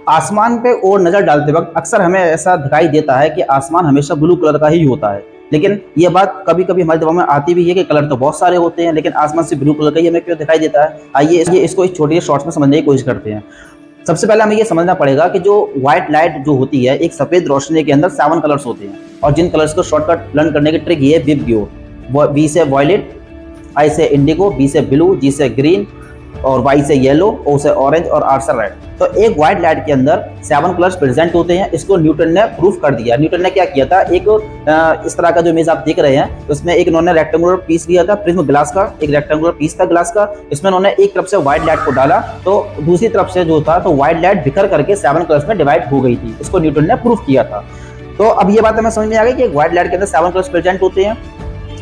आसमान पे और नज़र डालते वक्त अक्सर हमें ऐसा दिखाई देता है कि आसमान हमेशा ब्लू कलर का ही होता है। लेकिन ये बात कभी-कभी हमारे दिमाग में आती भी है कि कलर तो बहुत सारे होते हैं, लेकिन आसमान सिर्फ ब्लू कलर का ही हमें क्यों दिखाई देता है? आइए इसको इस छोटे से शॉर्ट्स में समझने की कोशिश करते हैं। सबसे पहले हमें ये समझना पड़ेगा कि जो व्हाइट लाइट जो होती है, एक सफ़ेद रोशनी के अंदर 7 कलर्स होते हैं और जिन कलर्स को शॉर्टकट लर्न करने की ट्रिक ये है विबग्यो। वी से वॉयलेट, आई से इंडिगो, बी से ब्लू, जी से ग्रीन और वाई से येलो, ओ से ऑरेंज और आर से रेड। तो एक व्हाइट लाइट के अंदर 7 कलर्स प्रेजेंट होते हैं। इसको न्यूटन ने प्रूफ कर दिया। न्यूटन ने क्या किया था, एक इस तरह का जो इमेज आप देख रहे हैं, उसमें एक उन्होंने रेक्टेंगुलर पीस लिया था, प्रिज्म ग्लास का एक रेक्टेंगुलर पीस था ग्लास का। इसमें उन्होंने एक तरफ से व्हाइट लाइट को डाला तो दूसरी तरफ से जो था तो व्हाइट लाइट बिखर करके 7 कलर्स में डिवाइड हो गई थी। इसको न्यूटन ने प्रूफ किया था। तो अब ये बात हमें समझ में आ गई कि व्हाइट लाइट के अंदर 7 कलर्स प्रेजेंट होते हैं।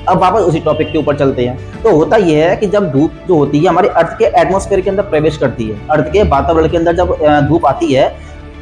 अब वापस उसी टॉपिक के ऊपर चलते हैं। तो होता यह है कि जब धूप जो होती है हमारे अर्थ के एटमॉस्फेयर के अंदर प्रवेश करती है, अर्थ के वातावरण के अंदर जब धूप आती है,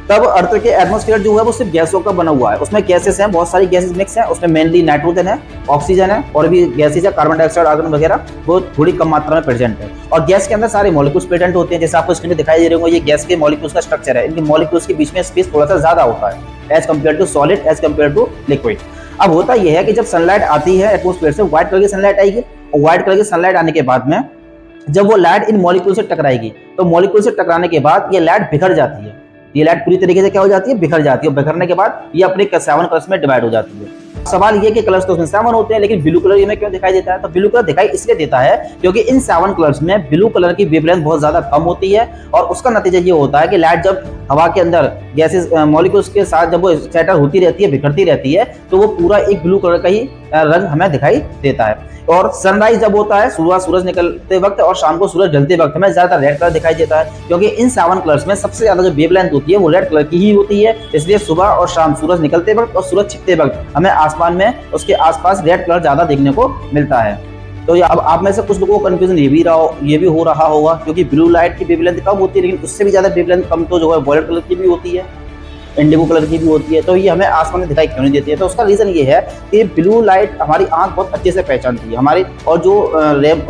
तब अर्थ के एटमॉस्फेयर जो है वो सिर्फ गैसों का बना हुआ है। उसमें गैसेस हैं, बहुत सारी गैसेस मिक्स हैं। उसमें मेनली नाइट्रोजन है, ऑक्सीजन है और भी गैसेस है, कार्बन डाइऑक्साइड, आर्गन वगैरह, वो थोड़ी कम मात्रा में प्रेजेंट है। और गैस के अंदर सारे मॉलिक्यूल्स प्रेजेंट होते हैं। जैसे आपको स्क्रीन में दिखाई दे रहे होंगे, ये गैस के मॉलिक्यूल्स का स्ट्रक्चर है। इनके मॉलिक्यूल्स के बीच में स्पेस थोड़ा सा ज्यादा होता है as compare to solid, as compare to liquid. अब होता यह है कि जब सनलाइट आती है एटमॉस्फेयर से, व्हाइट कलर की सनलाइट आएगी और व्हाइट कलर की सनलाइट आने के बाद में जब वो लाइट इन मॉलिक्यूल से टकराएगी तो मॉलिक्यूल से टकराने के बाद ये लाइट बिखर जाती है। ये लाइट पूरी तरीके से क्या हो जाती है, बिखर जाती है। बिखरने के बाद ये अपने 7 कलर्स में डिवाइड हो जाती है। सवाल ये कि कलर्स तो उसमें 7 होते हैं, लेकिन ब्लू कलर हमें क्यों दिखाई देता है? तो ब्लू कलर दिखाई इसलिए देता है क्योंकि इन 7 कलर्स में ब्लू कलर की वेवलेंथ बहुत ज्यादा कम होती है और उसका नतीजा ये होता है कि लाइट जब हवा के अंदर गैसेस मॉलिक्यूल्स के साथ जब वो स्कैटर होती रहती है, बिखरती रहती है, तो वो पूरा एक ब्लू कलर का ही रंग हमें दिखाई देता है। और सनराइज जब होता है, सुबह सूरज निकलते वक्त और शाम को सूरज ढलते वक्त, हमें ज्यादातर रेड कलर दिखाई देता है क्योंकि इन 7 कलर्स में सबसे ज्यादा जो वेवलेंथ होती है वो रेड कलर की ही होती है। इसलिए सुबह और शाम सूरज निकलते वक्त और सूरज छिपते वक्त हमें आसमान में उसके आसपास रेड कलर ज्यादा देखने को मिलता है। तो अब आप में से कुछ लोगों को कंफ्यूजन ये भी हो रहा होगा क्योंकि ब्लू लाइट की वेवलेंथ कम होती है, लेकिन उससे भी ज्यादा वेवलेंथ कम तो जो है वॉयलेट कलर की भी होती है, इंडिगो कलर की भी होती है। तो ये हमें आसमान में दिखाई क्यों नहीं देती है? तो उसका रीजन ये है कि ब्लू लाइट हमारी आंख बहुत अच्छे से पहचानती है हमारी, और जो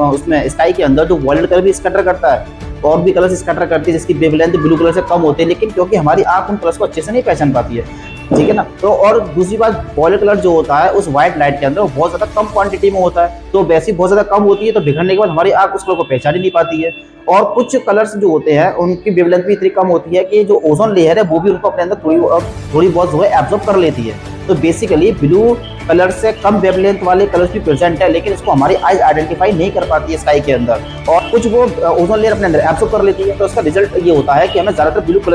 उसमें स्काई के अंदर जो वॉयलेट कलर भी स्कैटर करता है और भी कलर्स स्कैटर करती है जिसकी वेवलेंथ ब्लू कलर से कम होती है, लेकिन क्योंकि हमारी आंख उन कलर्स को अच्छे से नहीं पहचान पाती है, ठीक है ना। तो और दूसरी बात, वॉयलेट कलर जो होता है उस व्हाइट लाइट के अंदर बहुत ज्यादा कम क्वांटिटी में होता है, तो वैसे बहुत ज्यादा कम होती है, तो बिखरने के बाद हमारी आंख उस कलर को पहचान ही नहीं पाती है। और कुछ कलर्स जो होते हैं उनकी वेवलेंथ भी इतनी कम होती है कि जो ओजोन लेयर है वो भी उनको अपने अंदर थोड़ी बहुत जो है एब्जॉर्ब कर लेती है। तो बेसिकली ब्लू कलर से कम वेवलेंथ वाले कलर्स भी प्रेजेंट है, लेकिन इसको हमारी आइज आइडेंटिफाई नहीं कर पाती है स्काई के अंदर, और कुछ वो ओजोन लेयर अपने अंदर एब्जॉर्ब कर लेती है। तो उसका रिजल्ट ये होता है कि हमें ज्यादातर ब्लू कलर